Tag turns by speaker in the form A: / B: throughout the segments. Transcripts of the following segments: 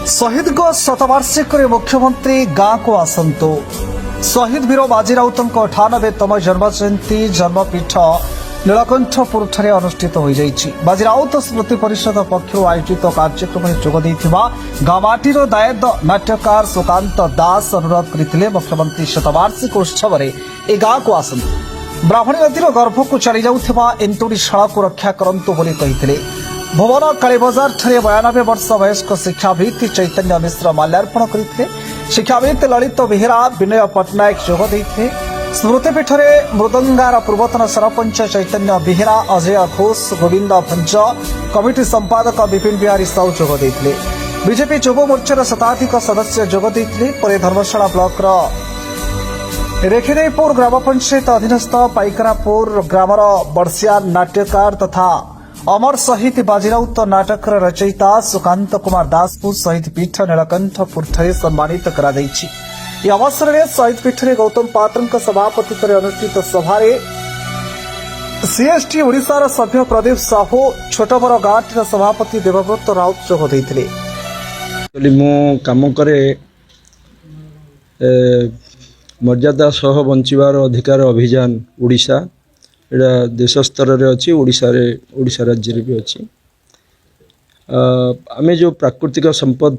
A: शहीद को शतवार्षिक मुख्यमंत्री गाँ को आसतु शहीद वीर बाजी राउतों 98तम जन्म जयंती जन्मपीठ नीलकंठपुर अनुष्ठित हो बाजी राउत स्मृति परिषद पक्ष आयोजित कार्यक्रम में जोग गामाटीर दायद नाट्यकार सुकांत दास अनुरोध करते मुख्यमंत्री शतवार्षिक उत्सव में ए गाँ को आसतु ब्राह्मणी नदीर गर्भ को चली जाऊा एंटुड़ी शाला को रक्षा करंतु बोली कहिथिले। भुवन कालीबजार 92 वर्ष वयस्क शिक्षाविद चैतन्य मिश्र माल्यार्पण करते शिक्षाविद ललित बेहेरा विनय पट्टनायक जोग देते स्मृतिपीठ में मृदंगार पूर्वतन सरपंच चैतन्य बेहेरा अजय घोष गोविंद भंज कमिटी संपादक विपिन बिहारी साहू जोग देते बीजेपी युव मोर्चार शताधिक सदस्य जोग देते धर्मशाला ब्लॉक रेखिदेपुर ग्राम पंचायत अधीनस्थ पाइकरापुर ग्रामर बर्षिया नाट्यकार तथा अमर शहीद बाजीराउत नाटक रचयिता सुकांत कुमार दास को शहीद पीठ नीलकंठपुर सम्मानित कर अवसर में शहीद पीठ में गौतम पात्र सभापति अनुष्ठित सभा सीएसटी ओडिशार सभ्य प्रदीप साहू छोटबर गाँठ सभापति देवव्रत राउत जोग देते।
B: काम करे मर्यादा सह बंचार अधिकार अभियान ओडिशा एटा देश स्तर रे अच्छी ओडिशा राज्य रे भी अच्छी आम जो प्राकृतिक संपद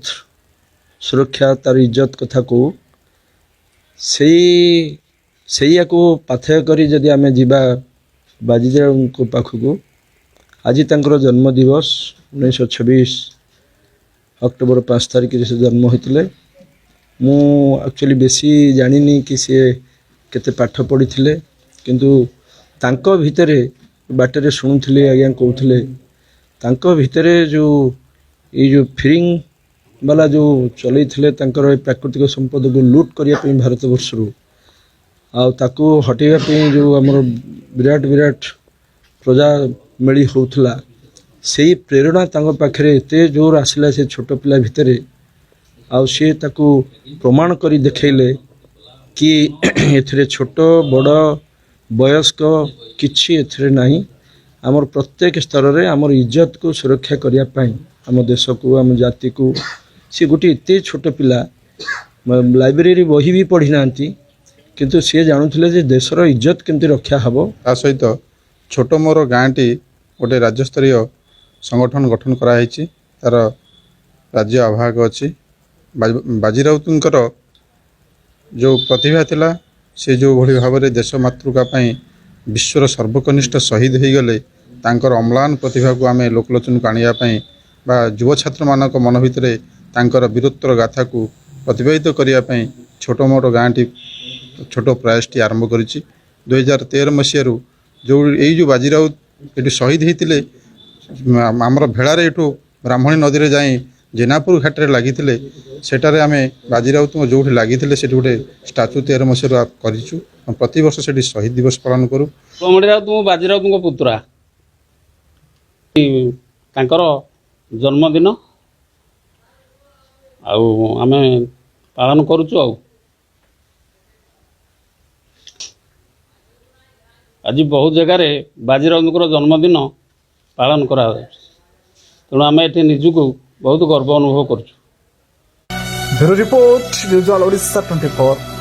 B: सुरक्षा तार इज्जत कथा को सही को पाथेय करी जदि आम जीवा बाजीराव को पाखक आज तांकर जन्म दिवस 1926 अक्टोबर 5 तारिख से जन्म होते मु एक्चुअली बेसी जानी कि सी केते पाठ पढ़ी किंतु तांको भितरे बाटरे शुणुली आज्ञा कहते तांको भितरे जो ये फिरिंग वाला जो चलते प्राकृतिक संपद को लुट करने भारत वर्षर आकु हटेगा जो आमर विराट विराट प्रजा मेली होता से प्रेरणा पाखे एत जोर आसला से छोट पिला भितरे आउ सी ताकू प्रमाण करी देखैले कि एथरे छोट बड़ वयस्क किछि एथरे नहीं आमर प्रत्येक स्तर रे आमर इज्जत को सुरक्षा करिया पाई आम देश को आम जाति को सी गोटे एते छोट पिला लाइब्रेरी बही भी पढ़ी नांती किंतु सी जानुथिले जे देशर इज्जत केमती रक्षा हबो
C: ता सहित छोट मोर गाँटी गोटे राज्य स्तरीय संगठन गठन कराई तार राज्य आवाहक अच्छी बाजीराउतर जो प्रतिभा थिला से जो भली भाव में देश मातृका विश्वर सर्वकनिष्ठ शहीद हो गले तांकर अम्लान प्रतिभा को आम लोकलोचन को आने युव छात्र मानक मन भितर तांकर वीरत्वर गाथा को प्रतिपादित करने छोट मोट गाँटी छोट प्रयासटी आरंभ करी 2013 मसीह जो यही जो बाजीराउत ये शहीद होते आमर भेड़ार एठू ब्राह्मणी नदी में जाए जेनापुर घाटे लगी सेठारे आम बाजीराउत जो लगी गोटे स्टाच्यू 13 मसीह करूँ प्रति वर्ष से शहीद दिवस पालन करूँ।
D: बाजीराउत पुत्रा जन्मदिन आम पालन करुचु आज बहुत जगार बाजीराउत जन्मदिन पालन करा तेणु आम ये निजुक बहुत गर्व अनुभव कर।
A: Bureau report news all Odisha 24।